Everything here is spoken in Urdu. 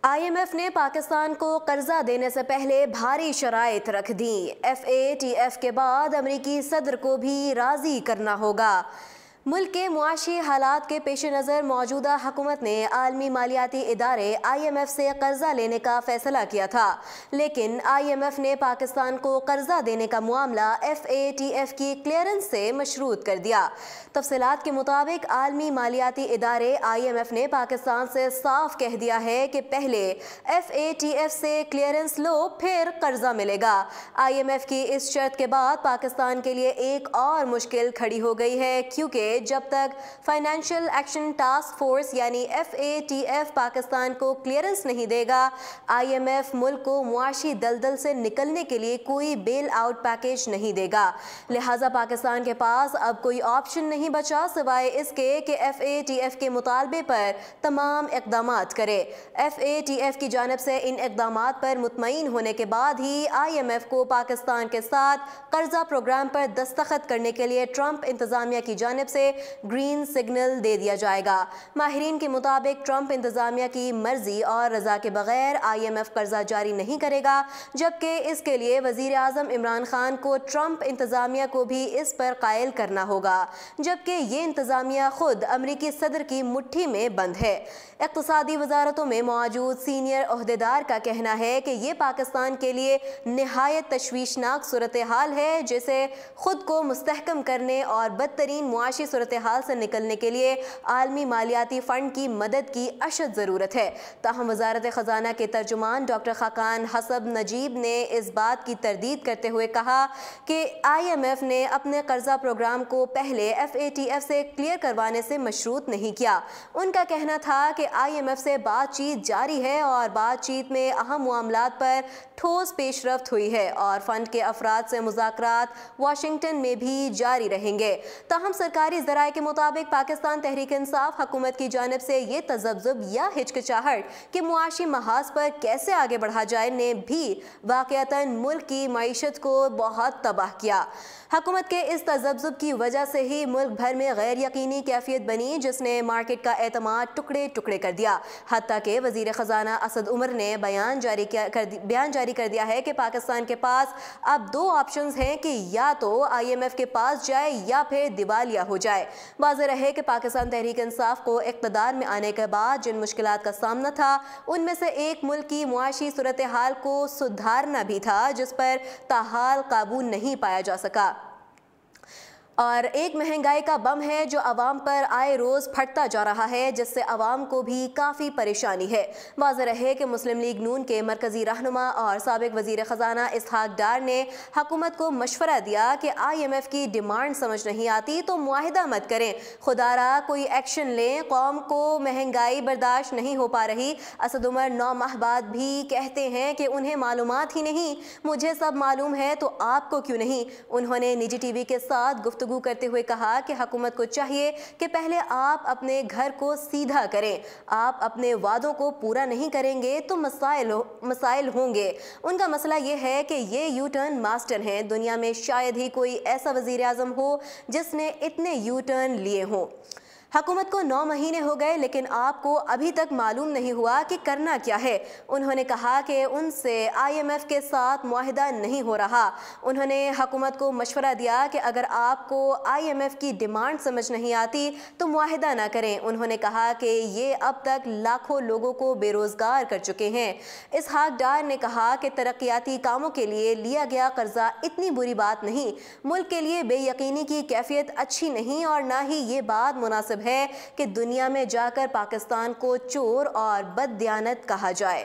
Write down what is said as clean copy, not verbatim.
IMF نے پاکستان کو قرضہ دینے سے پہلے بھاری شرائط رکھ دیں۔ FATF کے بعد امریکی صدر کو بھی راضی کرنا ہوگا۔ ملک کے معاشی حالات کے پیش نظر موجودہ حکومت نے عالمی مالیاتی ادارے IMF سے قرضہ لینے کا فیصلہ کیا تھا، لیکن IMF نے پاکستان کو قرضہ دینے کا معاملہ FATF کی کلیئرنس سے مشروط کر دیا۔ تفصیلات کے مطابق عالمی مالیاتی ادارے IMF نے پاکستان سے صاف کہہ دیا ہے کہ پہلے FATF سے کلیئرنس لو پھر قرضہ ملے گا۔ IMF کی اس شرط کے بعد پاکستان کے لیے ایک اور مشکل کھڑی ہو گئی ہے، کیونکہ جب تک فائنینشیل ایکشن ٹاسک فورس یعنی FATF پاکستان کو کلیئرنس نہیں دے گا، IMF ملک کو معاشی دلدل سے نکلنے کے لیے کوئی بیل آؤٹ پیکیج نہیں دے گا۔ لہٰذا پاکستان کے پاس اب کوئی آپشن نہیں بچا سوائے اس کے کہ FATF کے مطالبے پر تمام اقدامات کرے۔ FATF کی جانب سے ان اقدامات پر مطمئن ہونے کے بعد ہی IMF کو پاکستان کے ساتھ قرضہ پروگرام پر دستخط کرنے کے لیے ٹرمپ انتظامیہ کی جانب سے گرین سگنل دے دیا جائے گا۔ ماہرین کے مطابق ٹرمپ انتظامیہ کی مرضی اور رضا کے بغیر IMF قرضہ جاری نہیں کرے گا، جبکہ اس کے لیے وزیر اعظم عمران خان کو ٹرمپ انتظامیہ کو بھی اس پر قائل کرنا ہوگا، جبکہ یہ انتظامیہ خود امریکی صدر کی مٹھی میں بند ہے۔ اقتصادی وزارتوں میں موجود سینئر عہدیدار کا کہنا ہے کہ یہ پاکستان کے لیے نہایت تشویشناک صورتحال ہے، جسے خود کو مستحکم کرنے اور بدترین معاشی صورتحال سے نکلنے کے لیے عالمی مالیاتی فنڈ کی مدد کی اشد ضرورت ہے۔ تاہم وزارت خزانہ کے ترجمان ڈاکٹر خاقان حسب نجیب نے اس بات کی تردید کرتے ہوئے کہا کہ IMF نے اپنے قرضہ پروگرام کو پہلے FATF سے کلیئر کروانے سے مشروط نہیں کیا۔ ان کا کہنا تھا کہ IMF سے بات چیت جاری ہے اور بات چیت میں اہم معاملات پر ٹھوس پیش رفت ہوئی ہے اور فنڈ کے افراد سے مذاکرات واشنگٹن میں بھی جاری رہیں گے۔ تاہم سرکاری ذرائع کے مطابق پاکستان تحریک انصاف حکومت کی جانب سے یہ تذبذب یا ہچکچاہٹ کہ معاشی محاذ پر کیسے آگے بڑھا جائے نے بھی واقعتاً ملک کی معیشت کو بہت تباہ کیا۔ حکومت کے اس تذبذب کی وجہ سے ہی ملک بھر میں غیر یقینی کیفیت بنی، جس نے مارکیٹ کا اعتماد ٹکڑے ٹکڑے کر دیا۔ حتیٰ کہ وزیر خزانہ اسد عمر نے بیان جاری کر دیا ہے کہ پاکستان کے پاس اب دو آپشنز ہیں کہ یا تو IMF کے پاس جائے یا پھر دیوالیہ ہو جائے۔ واضح رہے کہ پاکستان تحریک انصاف کو اقتدار میں آنے کے بعد جن مشکلات کا سامنا تھا، ان میں سے ایک ملک کی معاشی صورتحال کو سدھارنا بھی تھا، جس پر تاحال قابو نہیں پایا جا سکا، اور ایک مہنگائی کا بم ہے جو عوام پر آئے روز پھٹتا جا رہا ہے، جس سے عوام کو بھی کافی پریشانی ہے۔ واضح رہے کہ مسلم لیگ نون کے مرکزی رہنما اور سابق وزیر خزانہ اسحاق ڈار نے حکومت کو مشورہ دیا کہ IMF کی ڈیمانڈ سمجھ نہیں آتی تو معاہدہ مت کریں، خدا را کوئی ایکشن لیں، قوم کو مہنگائی برداشت نہیں ہو پا رہی۔ اسد عمر 9 ماہ بعد بھی کہتے ہیں کہ انہیں معلومات ہی نہیں، مجھے سب معلوم ہے تو آپ کو کیوں نہیں۔ انہوں نے نجی ٹی وی کے ساتھ گفتگو کرتے ہوئے کہا کہ حکومت کو چاہیے کہ پہلے آپ اپنے گھر کو سیدھا کریں، آپ اپنے وعدوں کو پورا نہیں کریں گے تو مسائل ہوں گے۔ ان کا مسئلہ یہ ہے کہ یہ یو ٹرن ماسٹر ہیں، دنیا میں شاید ہی کوئی ایسا وزیر اعظم ہو جس نے اتنے یو ٹرن لیے ہوں۔ حکومت کو 9 مہینے ہو گئے لیکن آپ کو ابھی تک معلوم نہیں ہوا کہ کرنا کیا ہے۔ انہوں نے کہا کہ ان سے IMF کے ساتھ معاہدہ نہیں ہو رہا۔ انہوں نے حکومت کو مشورہ دیا کہ اگر آپ کو IMF کی ڈیمانڈ سمجھ نہیں آتی تو معاہدہ نہ کریں۔ انہوں نے کہا کہ یہ اب تک لاکھوں لوگوں کو بے روزگار کر چکے ہیں۔ اسحاق ڈار نے کہا کہ ترقیاتی کاموں کے لیے لیا گیا قرضہ اتنی بری بات نہیں، ملک کے لیے بے یقینی کی کیفیت اچھی نہیں، اور نہ ہی یہ بات مناسب ہے کہ دنیا میں جا کر پاکستان کو چور اور بددیانت کہا جائے۔